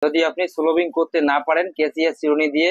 যদি আপনি স্লোবিং করতে না পারেন, কেসি আর চিরুনি দিয়ে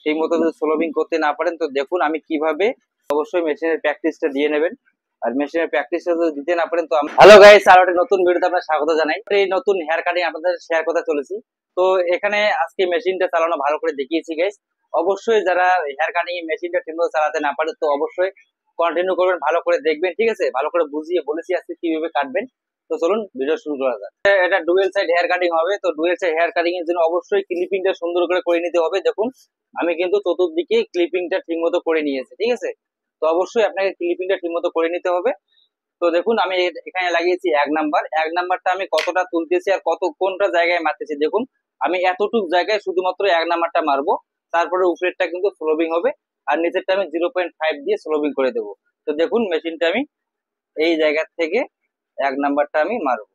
ঠিক মতো যদি স্লোবিং করতে না পারেন, তো দেখুন আমি কিভাবে, অবশ্যই মেশিনের প্র্যাকটিসটা দিয়ে নেবেন। আর মেশিনের প্র্যাকটিসটা যদি দিতে না পারেন তো হ্যালো গাইস, আর একটা নতুন ভিডিওতে আপনাদের স্বাগত জানাই। এই নতুন হেয়ার কাটিং আপনাদের শেয়ার করতে চলেছি। তো এখানে আজকে মেশিনটা চালানো ভালো করে দেখিয়েছি গাইস। অবশ্যই যারা হেয়ার কাটিং মেশিনটা ঠিকমতো চালাতে না পারে তো অবশ্যই কন্টিনিউ করবেন, ভালো করে দেখবেন, ঠিক আছে? ভালো করে বুঝিয়ে বলেছি আজকে কিভাবে কাটবেন। তো চলুন ভিডিও শুরু করা যাক। এটা ডুয়েল সাইড হেয়ার কাটিং হবে। তো ডুয়েল সাইড হেয়ার কাটিং এর জন্য অবশ্যই ক্লিপিংটা সুন্দর করে নিতে হবে। দেখুন আমি কিন্তু চতুর্দিকে ক্লিপিংটা ঠিকমতো করে নিয়েছি, ঠিক আছে? তো অবশ্যই আপনাকে ক্লিপিংটা ঠিকমতো করে নিতে হবে। তো দেখুন আমি এখানে লাগিয়েছি 1 নাম্বার। 1 নাম্বারটা আমি কতটা তুলতেছি আর কোনটা জায়গায় মারতেছি দেখুন। আমি এতটুক জায়গায় শুধুমাত্র 1 নাম্বারটা মারবো, তারপরে উপরেরটা কিন্তু স্লোবিং হবে আর নিচেরটা আমি 0.5 দিয়ে স্লোবিং করে দেবো। তো দেখুন মেশিনটা আমি এই জায়গা থেকে 1 নাম্বারটা আমি মারবো।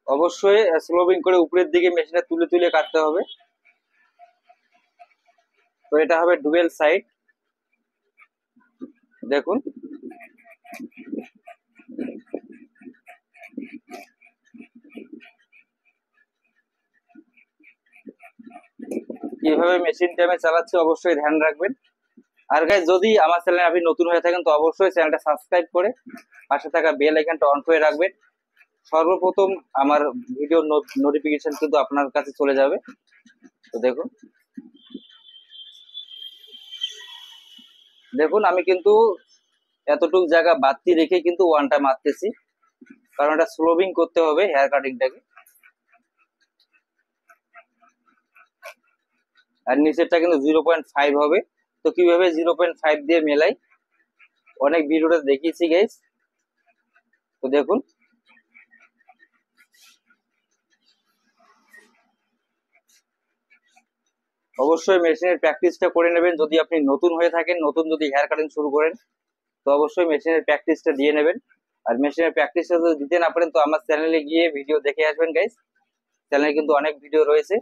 অবশ্যই স্লোবিং করে উপরের দিকে মেশিনটা তুলে তুলে কাটতে হবে। তো এটা হবে ডুয়েল সাইড। দেখুন কিভাবে মেশিনটা আমি চালাচ্ছি অবশ্যই ধ্যান রাখবেন। আর গাইস, যদি আমার চ্যানেলে আপনি নতুন হয়ে থাকেন তো অবশ্যই চ্যানেলটা সাবস্ক্রাইব করে পাশে থাকা বেল আইকনটা অন করে রাখবেন। সর্বপ্রথম আমার ভিডিও নোটিফিকেশন কিন্তু আপনার কাছে চলে যাবে। তো দেখুন দেখুন আমি কিন্তু এতটুকু জায়গা বাড়তি রেখে কিন্তু ওয়ানটা মারতেছি, কারণ এটা স্লোবিং করতে হবে হেয়ার কাটিংটাকে। আর নিচেরটা কিন্তু 0.5 হবে। তো কিভাবে 0.5 দিয়ে মেলাই অনেক ভিডিওটা দেখিয়েছি গাইস। তো দেখুন অবশ্যই মেশিনের প্র্যাকটিসটা করে নেবেন। যদি আপনি নতুন হয়ে থাকেন, নতুন যদি হেয়ার কাটিং শুরু করেন তো অবশ্যই মেশিনের প্র্যাকটিসটা দিয়ে নেবেন। আর মেশিনের প্র্যাকটিসটা যদি দিতে না পারেন তো আমার চ্যানেলে গিয়ে ভিডিও দেখে আসবেন গাইস। চ্যানেলে কিন্তু অনেক ভিডিও রয়েছে।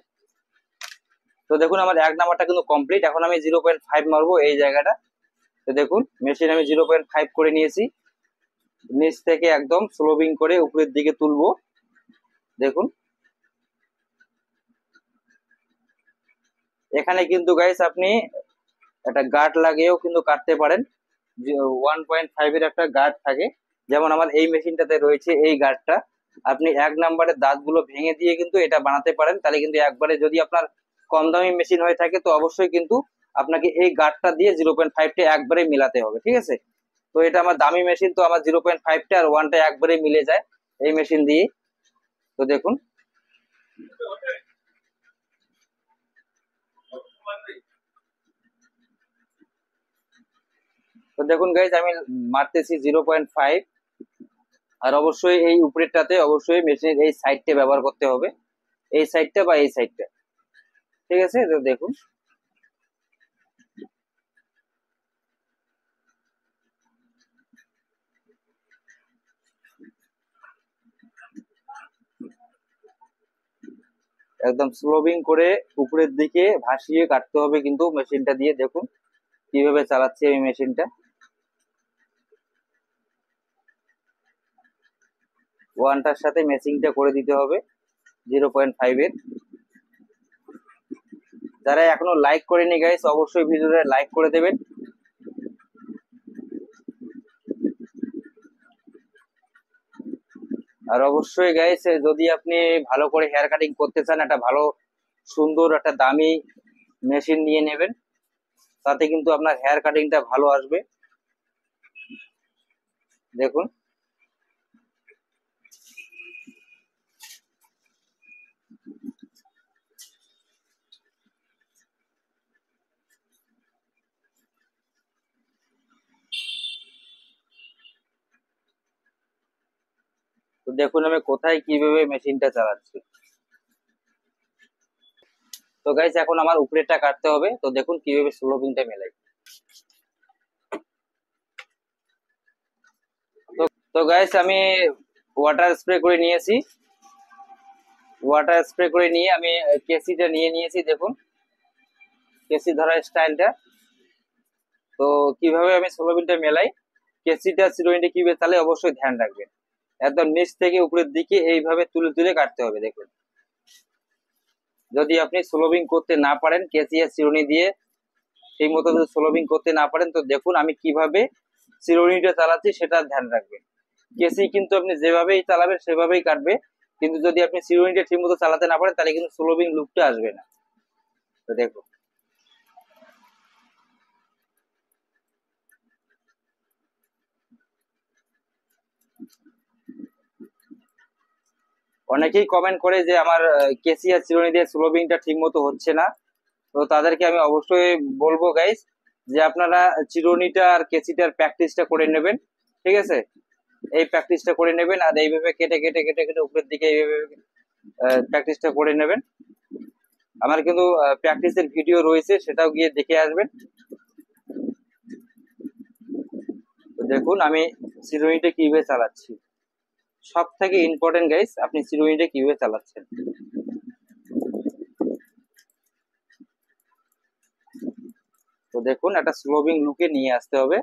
তো দেখুন আমার 1 নাম্বারটা কিন্তু কমপ্লিট। এখন আমি 0.5 মারবো এই জায়গাটা। তো দেখুন মেশিন আমি 0.5 করে নিয়েছি। নিচ থেকে একদম স্লোবিং করে উপরের দিকে তুলবো। দেখুন এখানে কিন্তু গাইস আপনি একটা গার্ড লাগিয়েও কিন্তু কাটতে পারেন। 1.5 এর একটা গার্ড থাকে, যেমন আমার এই মেশিনটাতে রয়েছে এই গার্ডটা। আপনি 1 নাম্বারের দাঁতগুলো ভেঙে দিয়ে কিন্তু এটা বানাতে পারেন। তাহলে কিন্তু একবারে, যদি আপনার কম দামি মেশিন হয়ে থাকে তো অবশ্যই কিন্তু আপনাকে এই গার্ডটা দিয়ে 0.5টা একবারে মিলাতে হবে, ঠিক আছে? তো এটা আমার দামি মেশিন, তো আমার 0.5টা আর ওয়ানটা একবারে মিলে যায় এই মেশিন দিয়ে। তো দেখুন তো দেখুন গাইজ আমি মারতেছি 0.5। আর অবশ্যই এই উপরেরটাতে অবশ্যই মেশিনের এই সাইডটা ব্যবহার করতে হবে, এই সাইডটা বা এই সাইডটা, ঠিক আছে? তো দেখুন একদম স্লোবিং করে উপরের দিকে ভাসিয়ে কাটতে হবে কিন্তু মেশিনটা দিয়ে। দেখুন কিভাবে চালাচ্ছি আমি মেশিনটা। ওয়ানটার সাথে ম্যাচিংটা করে দিতে হবে 0.5 এর। যারা এখনো লাইক করেনি গাইস অবশ্যই ভিডিওটা লাইক করে দেবেন। আর অবশ্যই গাইস যদি আপনি ভালো করে হেয়ার কাটিং করতে চান, একটা ভালো সুন্দর একটা দামি মেশিন নিয়ে নেবেন, তাতে কিন্তু আপনার হেয়ার কাটিংটা ভালো আসবে। দেখুন তো দেখুন আমি কোথায় কিভাবে মেশিনটা চালাচ্ছি। তো গাইস এখন আমার উপরেরটা কাটতে হবে। তো দেখুন কিভাবে স্লোপিংটা মেলাই। তো তো গাইস আমি ওয়াটার স্প্রে করে নিয়েছি। ওয়াটার স্প্রে করে নিয়ে আমি কেসিটা নিয়ে নিয়েছি। দেখুন কেসি ধরার স্টাইলটা। তো কিভাবে আমি স্লোপিংটা মেলাই, কেসিটা চিরুনিটা কিভাবে চালে অবশ্যই ধ্যান রাখবেন। একদম নিচ থেকে উপরের দিকে এইভাবে তুলে তুলে কাটতে হবে। দেখুন, যদি আপনি স্লোবিং করতে না পারেন, কেসি আর চিরুনি দিয়ে সেই মতো যদি স্লোবিং করতে না পারেন, তো দেখুন আমি কিভাবে চিরুনিটা চালাচ্ছি সেটা ধ্যান রাখবেন। কেসি কিন্তু আপনি যেভাবেই চালাবেন সেভাবেই কাটবে, কিন্তু যদি আপনি চিরুনিটা ঠিক মতো চালাতে না পারেন তাহলে কিন্তু স্লোবিং লুকটা আসবে না। তো দেখুন, অনেকেই কমেন্ট করে যে আমার কেসি আর চিরুনি দিয়ে স্লোবিংটা ঠিক মতো হচ্ছে না। তো তাদেরকে আমি অবশ্যই বলবো গাইস, যে আপনারা চিরুনিটা আর কেসিটার প্র্যাকটিসটা করে নেবেন। ঠিক আছে, এই প্র্যাকটিসটা করে নেবেন আর এইভাবে কেটে কেটে কেটে কেটে উপরের দিকে এইভাবে প্র্যাকটিসটা করে নেবেন। আমার কিন্তু প্র্যাকটিসের ভিডিও রয়েছে, সেটাও গিয়ে দেখে আসবেন। তো দেখুন আমি চিরুনিটা কিভাবে চালাচ্ছি। সব থেকে ইম্পর্টেন্ট গাইস, আপনি চিরুনিটা কিভাবে চালাচ্ছেন। তো দেখুন, একটা স্লোবিং লুকে নিয়ে আসতে হবে।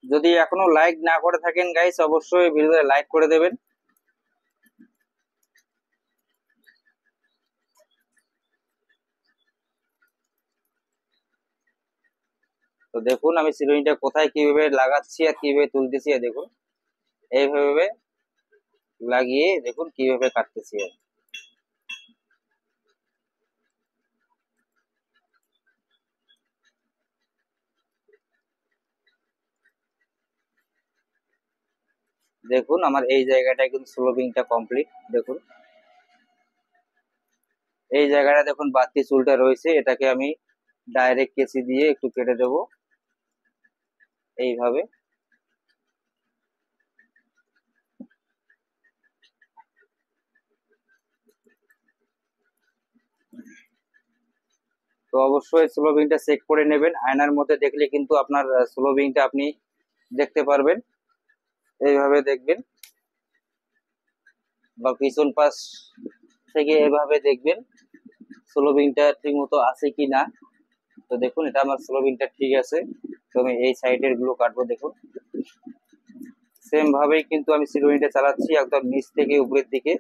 যদি এখনো লাইক না করে থাকেন গাইস, অবশ্যই ভিডিওতে লাইক করে দেবেন। তো দেখুন আমি চিরুনিটা কোথায় কিভাবে লাগাচ্ছি আর কিভাবে তুলতেছি, আর দেখুন এইভাবে লাগিয়ে দেখুন কিভাবে কাটতেছি। দেখুন আমার এই জায়গাটায় কিন্তু স্লোবিংটা কমপ্লিট। দেখুন এই জায়গাটা দেখুন বাড়তি চুলটা রয়েছে, এটাকে আমি ডাইরেক্ট কেসি দিয়ে একটু কেটে দেবো এইভাবে। তো অবশ্যই স্লোবিংটা চেক করে নেবেন, আয়নার মধ্যে দেখলে কিন্তু আপনার স্লোবিংটা আপনি দেখতে পারবেন। এইভাবে দেখবেন, বা পিছন পাশ থেকে এভাবে দেখবেন স্লোবিংটা ঠিক মতো আছে কি না। তো দেখুন এটা আমার স্লোবিংটা ঠিক আছে। তো আমি এই সাইডের গুলো কাটবো। দেখুন সেম ভাবেই কিন্তু আমি চিরুনিটা চালাচ্ছি একদম নিচ থেকে উপরের দিকে।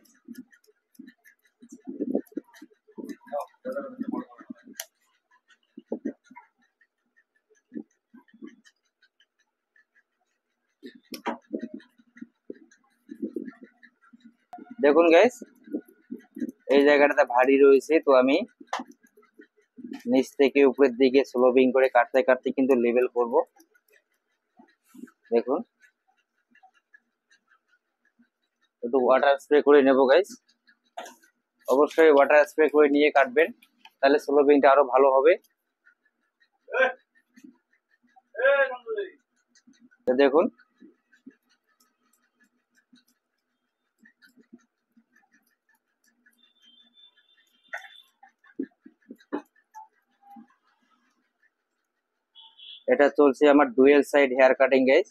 দেখুন গাইস, এই জায়গাটাতে ভারী রয়েছে, তো আমি নিচ থেকে উপরের দিকে স্লোবিং করে কাটতে কাটতে কিন্তু লেভেল করব। দেখুন একটু ওয়াটার স্প্রে করে নেবো গাইস। অবশ্যই ওয়াটার স্প্রে করে নিয়ে কাটবেন, তাহলে স্লোবিংটা আরো ভালো হবে। তো দেখুন এটা চলছে আমার dual side hair cutting guys.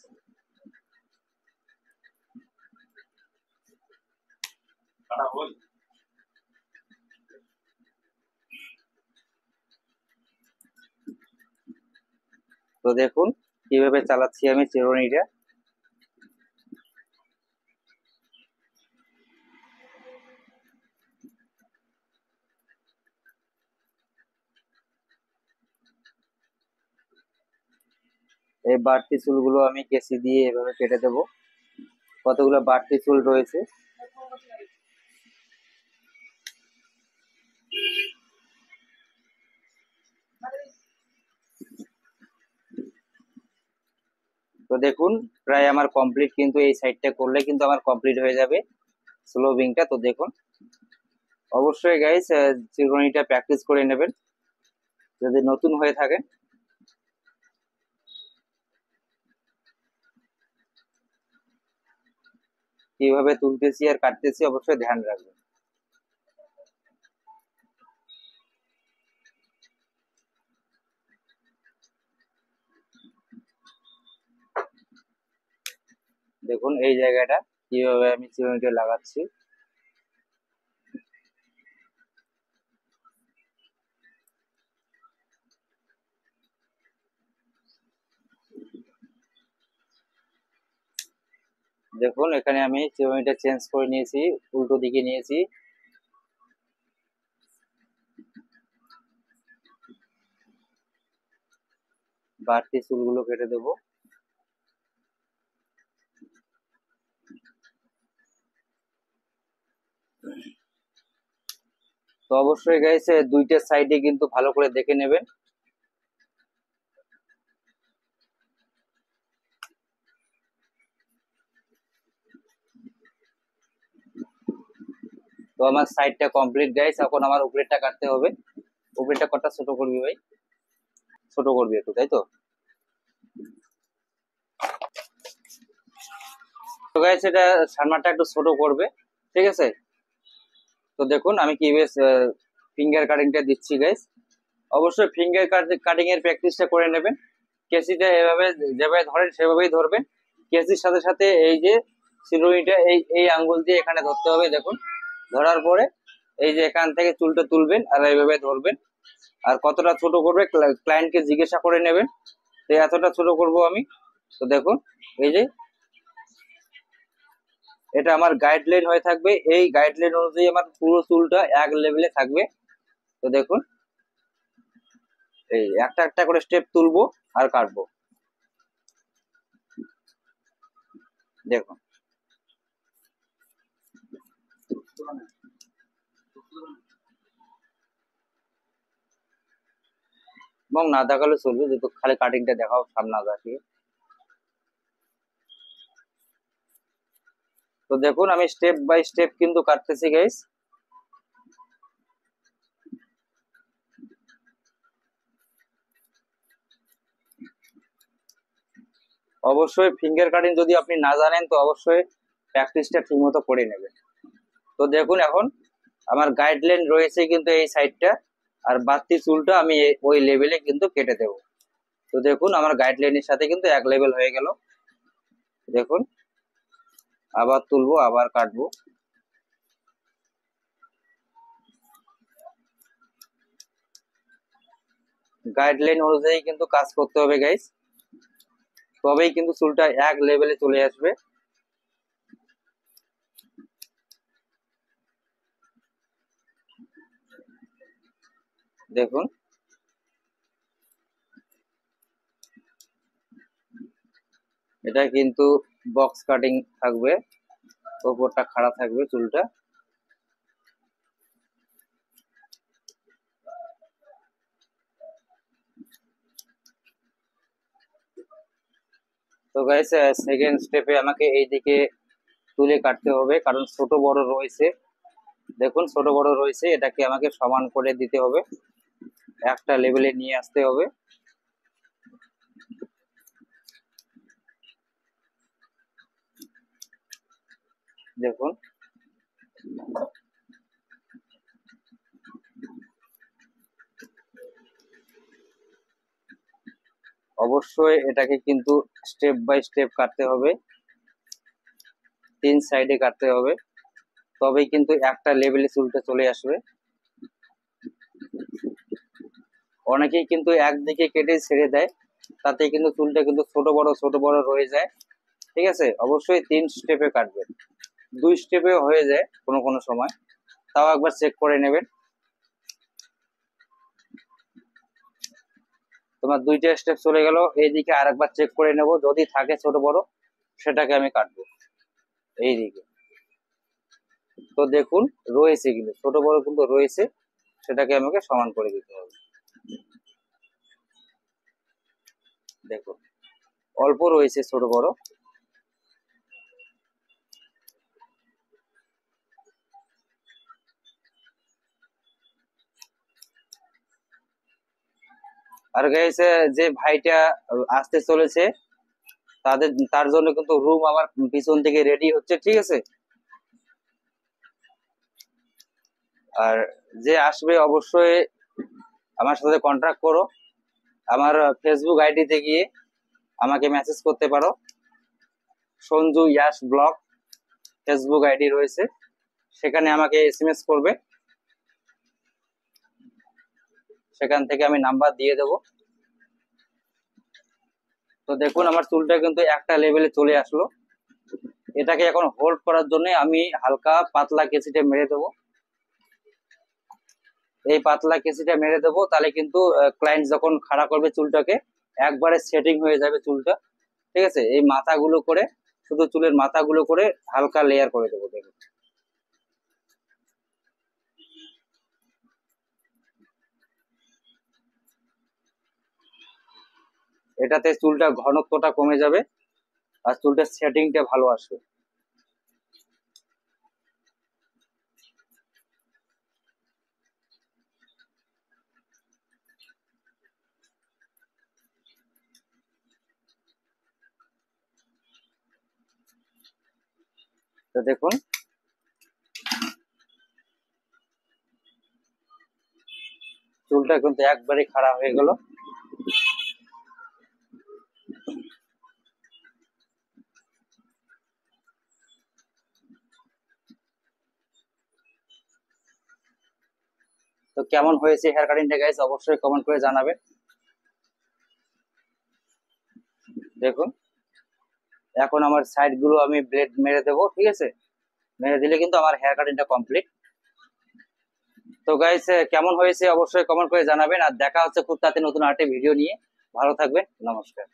তো দেখুন কিভাবে চালাচ্ছি আমি চিরুনিটা। এই বাড়তি চুলগুলো আমি কেচি দিয়ে এভাবে কেটে দেবো। কতগুলো বাড়তি চুল রয়েছে। তো দেখুন প্রায় আমার কমপ্লিট, কিন্তু এই সাইডটা করলে কিন্তু আমার কমপ্লিট হয়ে যাবে স্লোবিংটা। তো দেখুন অবশ্যই গাইস চিরুনিটা প্র্যাকটিস করে নেবেন যদি নতুন হয়ে থাকেন। কিভাবে তুলতেছি আর কাটতেছি অবশ্যই ধ্যান রাখবেন। দেখুন এই জায়গাটা কিভাবে আমি চিরুনিটা লাগাচ্ছি। দেখুন এখানে আমি চিরুনিটা চেঞ্জ করে নিয়েছি, উল্টো দিকে নিয়েছি। বাড়তি চুলগুলো কেটে দেবো। তো অবশ্যই গাইস দুইটা সাইডে কিন্তু ভালো করে দেখে নেবেন। তো আমার সাইডটা কমপ্লিট গাইস, এখন আমার উপরেরটা কাটতে হবে। উপরেরটা কতটা ছোট করবি ভাই? ছোট করবি একটু, তাই তো? তো গাইস এটা সামনেটা একটু ছোট করবে, ঠিক আছে? তো দেখুন আমি কিভাবে ফিঙ্গার কাটিংটা দিচ্ছি গাইস। অবশ্যই ফিঙ্গার কাটিং এর প্র্যাকটিসটা করে নেবেন। কেসিটা এভাবে যেভাবে ধরেন সেভাবেই ধরবেন। কেসির সাথে সাথে এই যে চিরুনিটা এই এই আঙ্গুল দিয়ে এখানে ধরতে হবে। দেখুন ধরার পরে এই যে এখান থেকে চুলটা তুলবেন আর এইভাবে ধরবেন। আর কতটা ছোট করবে ক্লায়েন্টকে জিজ্ঞাসা করে নেবেন, তো এতটা ছোট করব আমি। তো দেখুন এই যে এটা আমার গাইডলাইন হয়ে থাকবে, এই গাইডলাইন অনুযায়ী আমার পুরো চুলটা এক লেভেলে থাকবে। তো দেখুন এই একটা একটা করে স্টেপ তুলবো আর কাটবো। দেখুন এবং না দেখালে চলবে, যেহেতু খালি কাটিংটা দেখাও সামনে না দেখিয়ে। তো দেখুন আমি স্টেপ বাই স্টেপ কিন্তু কাটতেছি গাইস। অবশ্যই ফিঙ্গার কাটিং যদি আপনি না জানেন তো অবশ্যই প্র্যাকটিসটা ঠিক মতো করে নেবেন। তো দেখুন এখন আমার গাইডলাইন রয়েছে কিন্তু এই সাইডটা, আর বাড়তি চুলটা আমি ওই লেভেলে কিন্তু কেটে দেব। তো দেখুন আমার গাইডলাইনের সাথে কিন্তু এক লেভেল হয়ে গেল। দেখুন আবার তুলবো আবার কাটবো। গাইডলাইন অনুযায়ী কিন্তু কাজ করতে হবে গাইস, তবেই কিন্তু চুলটা এক লেভেলে চলে আসবে। দেখুন এটা কিন্তু বক্স কাটিং থাকবে, উপরটা খাড়া থাকবে চুলটা। তো গাইস সেকেন্ড স্টেপে আমাকে এইদিকে তুলে কাটতে হবে, কারণ ছোট বড় রয়েছে। দেখুন ছোট বড় রয়েছে, এটাকে আমাকে সমান করে দিতে হবে, একটা লেভেলে নিয়ে আসতে হবে। দেখুন অবশ্যই এটাকে কিন্তু স্টেপ বাই স্টেপ কাটতে হবে, তিন সাইডে কাটতে হবে, তবেই কিন্তু একটা লেভেলে চুলটা চলে আসবে। অনেকেই কিন্তু একদিকে কেটে ছেড়ে দেয়, তাতে কিন্তু চুলটা কিন্তু ছোট বড় রয়ে যায়। ঠিক আছে, অবশ্যই তিন স্টেপে কাটবেন, দুই স্টেপে হয়ে যায় কোনো কোনো সময়, তাও একবার চেক করে নেবেন। তোমার দুইটা স্টেপ চলে গেল, এইদিকে আরেকবার চেক করে নেব, যদি থাকে ছোট বড় সেটাকে আমি কাটবো এইদিকে। তো দেখুন রয়েছে কিন্তু ছোট বড় কিন্তু রয়েছে, সেটাকে আমাকে সমান করে দিতে হবে। দেখুন অল্প রয়েছে ছোট বড়। আর গাইস যে ভাইটা আসতে চলেছে তার জন্য কিন্তু রুম আমার পিছন থেকে রেডি হচ্ছে, ঠিক আছে? আর যে আসবে অবশ্যই আমার সাথে কন্ট্যাক্ট করো, আমার ফেসবুক আইডিতে গিয়ে আমাকে মেসেজ করতে পারো। সঞ্জু ইয়াস ব্লগ ফেসবুক আইডি রয়েছে, সেখানে আমাকে এসএমএস করবে, সেখান থেকে আমি নাম্বার দিয়ে দেবো। তো দেখুন আমার চুলটা কিন্তু একটা লেভেলে চলে আসলো। এটাকে এখন হোল্ড করার জন্য আমি হালকা পাতলা কেঁচিটা মেরে দেবো। এই পাতলা কেঁচিটা মেরে দেবো, তাহলে কিন্তু ক্লায়েন্ট যখন খাড়া করবে চুলটাকে একবারে সেটিং হয়ে যাবে চুলটা। ঠিক আছে, এই মাথাগুলো করে, শুধু চুলের মাথাগুলো করে হালকা লেয়ার করে দেবো। দেখুন এটাতে চুলটা ঘনত্বটা কমে যাবে আর চুলটার সেটিংটা ভালো আসবে। তো দেখুন চুলটা কিন্তু একবারে খাড়া হয়ে গেল। তো কেমন হয়েছে হেয়ার কাটিংটা গাইস, অবশ্যই কমেন্ট করে জানাবেন। দেখুন এখন আমার সাইড গুলো আমি ব্লেড মেরে দেবো। ঠিক আছে, মেরে দিলে কিন্তু আমার হেয়ার কাটিংটা কমপ্লিট। তো গাইস কেমন হয়েছে অবশ্যই কমেন্ট করে জানাবেন, আর দেখা হচ্ছে খুব তাড়াতাড়ি নতুন আরেকটা ভিডিও নিয়ে। ভালো থাকবেন, নমস্কার।